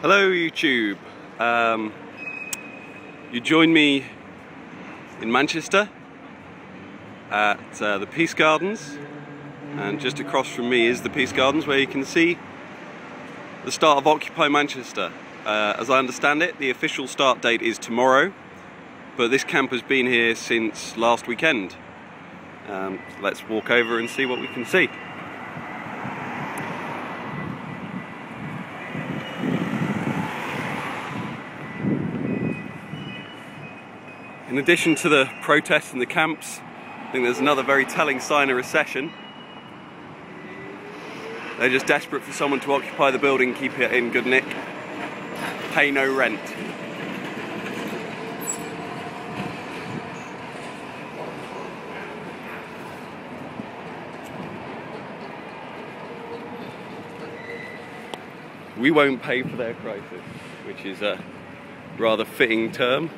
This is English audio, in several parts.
Hello YouTube. You join me in Manchester at the Peace Gardens, and just across from me is the Peace Gardens, where you can see the start of Occupy Manchester. As I understand it, the official start date is tomorrow, but this camp has been here since last weekend. Let's walk over and see what we can see. In addition to the protests in the camps, I think there's another very telling sign of recession. They're just desperate for someone to occupy the building, keep it in good nick, pay no rent. We won't pay for their crisis, which is a rather fitting term.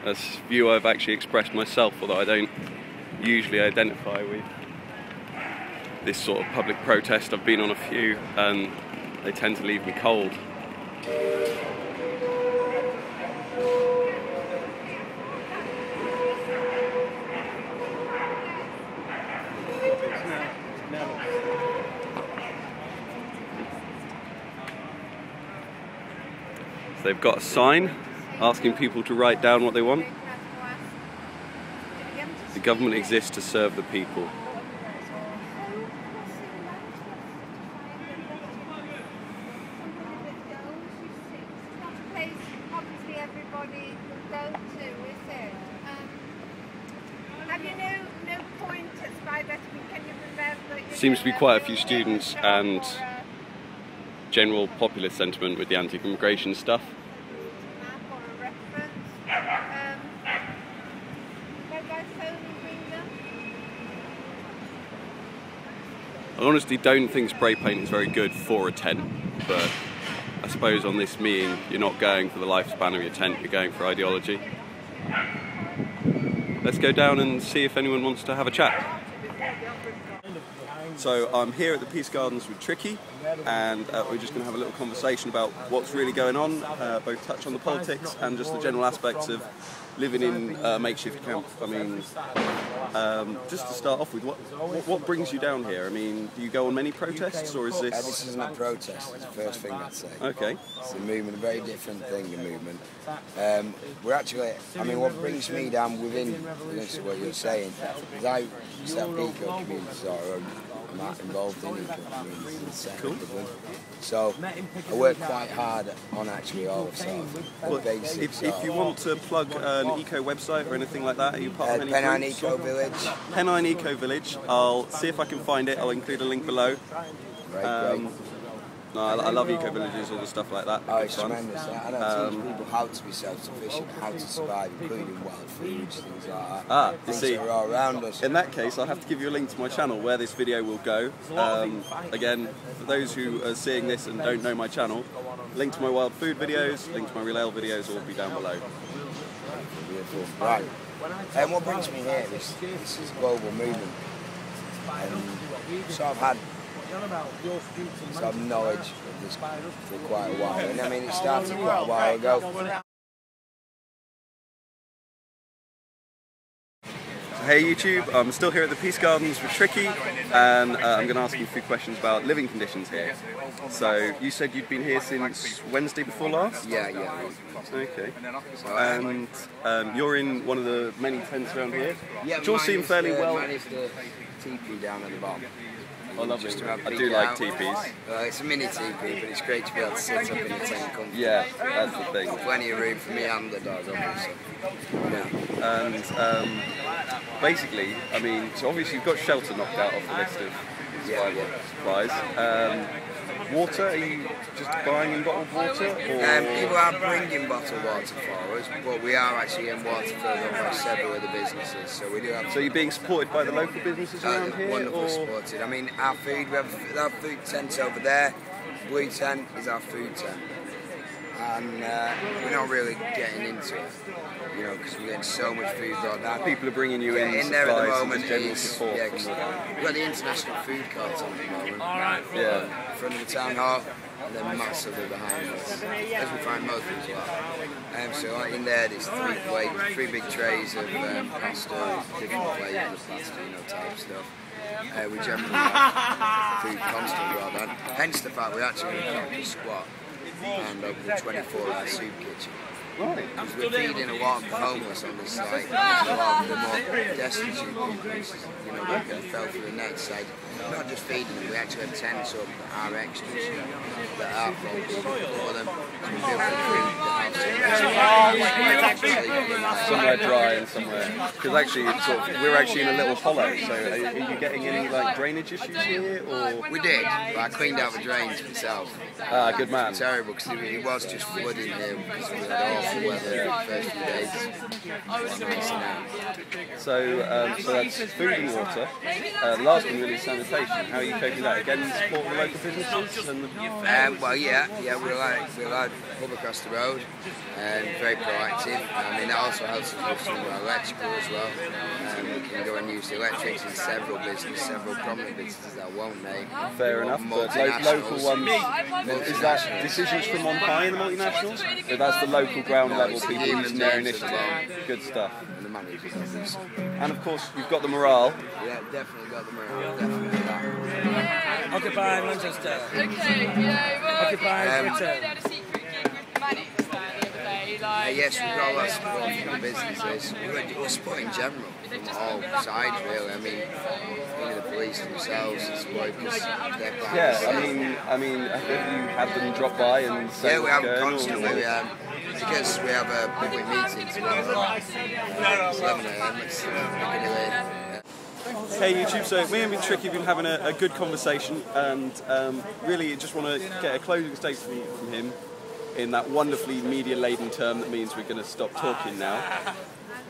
That's a view I've actually expressed myself, although I don't usually identify with this sort of public protest. I've been on a few and they tend to leave me cold. So they've got a sign asking people to write down what they want. The government exists to serve the people. Seems to be quite a few students and general popular sentiment with the anti-immigration stuff. I honestly don't think spray paint is very good for a tent, but I suppose on this meeting you're not going for the lifespan of your tent, you're going for ideology. Let's go down and see if anyone wants to have a chat. So I'm here at the Peace Gardens with Tricky, and we're just going to have a little conversation about what's really going on, both touch on the politics and just the general aspects of living in a makeshift camp. I mean, just to start off with, what brings you down here? I mean, do you go on many protests, or is this... This isn't a protest, it's the first thing I'd say. Okay. It's a movement, a very different thing, a movement. We're actually, I mean, what brings me down within this, what you're saying, is I set up eco communities, or I'm not involved in eco communities and setting up them. So I work quite hard on actually all of the basics. If you want to plug an eco website or anything like that, are you part of any Pennine groups? Eco Village. Pennine Eco Village. I'll see if I can find it. I'll include a link below. Great. No, I love eco villages, all the stuff like that. Oh, it's tremendous. I teach people how to be self-sufficient, how to survive, including wild foods, things like that. You see, are all around us. In that case, I'll have to give you a link to my channel where this video will go. Again, for those who are seeing this and don't know my channel, link to my wild food videos, link to my real ale videos will be down below. Beautiful. Right. And what brings me here is this is a global movement. So I've had some knowledge of this for quite a while, and I mean it started quite a while ago. Hey YouTube, I'm still here at the Peace Gardens with Tricky, and I'm going to ask you a few questions about living conditions here. So you said you'd been here since Wednesday before last? Yeah. Okay. And you're in one of the many tents around here? Yeah, which all seem fairly well... Mine is the teepee down at the bottom. I love it. I do like teepees. It's a mini teepee, but it's great to be able to sit up in a tent comfortably. Yeah, that's the thing. Plenty of room for me and the dog, obviously. Yeah. And basically, I mean, so obviously you've got shelter knocked out off the list of supplies. Water, are you just buying in bottled water? Or? People are bringing bottled water for us, but we are actually in water filled by several of the businesses. So we do have. So you're being supported by the local businesses around here? Wonderfully supported. I mean, our food, we have our food tent over there. The blue tent is our food tent. And we're not really getting into it, you know, because we're getting so much food like that. People are bringing you in there at the supplies moment. and general support. Yeah, we've got the international food carts on at the moment. Yeah. In front of the town hall. and they're massively behind us, as we find most as well. So like in there, there's three big trays of pasta, different flavours of pasta, you know, type stuff. We generally have food constantly rather than. Hence the fact we actually have a squat and open a 24-hour soup kitchen. Because we're feeding a lot of the homeless on this site, a lot of the more destitute people, you know, that fell through the net side. Not just feeding them, we actually have tents up our extras that our folks for them. So we feel somewhere dry and somewhere. Because actually, we're actually in a little hollow. So are you getting any like drainage issues here, or? We did, but I cleaned out the drains myself. Ah, good man. It was terrible because it was just flooding here because we had awful weather the first few days. So that's food and water. The last one really is sanitation. How are you coping with that? Again, supporting the local businesses? And well, yeah, we're like pub across the road, very proactive. I mean, that also helps us with some of our electrical as well. We can go and use the electrics in several prominent businesses that won't name. Fair enough, but local ones, is that decisions from on high in the multinationals? So that's the local ground level people using their initiative. Good stuff. And the managers. And of course, you've got the morale. Yeah, definitely got the morale, definitely that. Occupy Manchester. Okay, yeah, well, Occupy we Britain. had a secret gig with Mannix the other day. Like, Yes, we've got a lot of support from the businesses. We're support in general, from all sides really. I mean, even the police themselves support because they're part Yeah, I mean, have you had them drop by and say yeah, we have what's going constantly. on? Because we have a public meeting tomorrow. It's 11 AM. It's Hey YouTube, so me and Tricky have been having a good conversation, and really just want to get a closing statement from him in that wonderfully media-laden term that means we're going to stop talking now.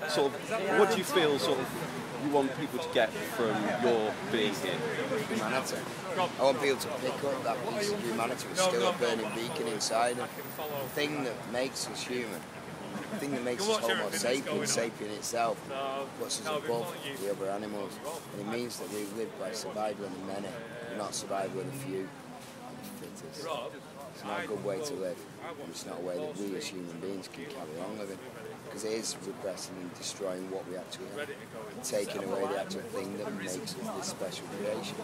Sort of, what do you feel you want people to get from your being here? Humanity. I want people to pick up that piece of humanity with still a burning beacon inside them. The thing that makes us human, the thing that makes us Homo sapien itself, puts us above the other animals. And it means that we live by survival of the many, not survival of the few and the fittest. It's not a good way to live, and it's not a way that we as human beings can carry on living. Because it is repressing and destroying what we actually have, and taking away the actual thing that makes us this special creation.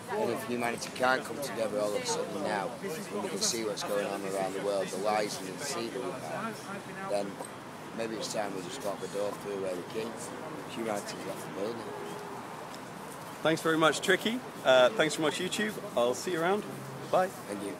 And if humanity can't come together all of a sudden now, when we can see what's going on around the world, the lies and the deceit that we've had, then maybe it's time we just lock the door through away the key. Humanity's left the building. Thanks very much, Tricky. Thanks very much, YouTube. I'll see you around. Bye. Thank you.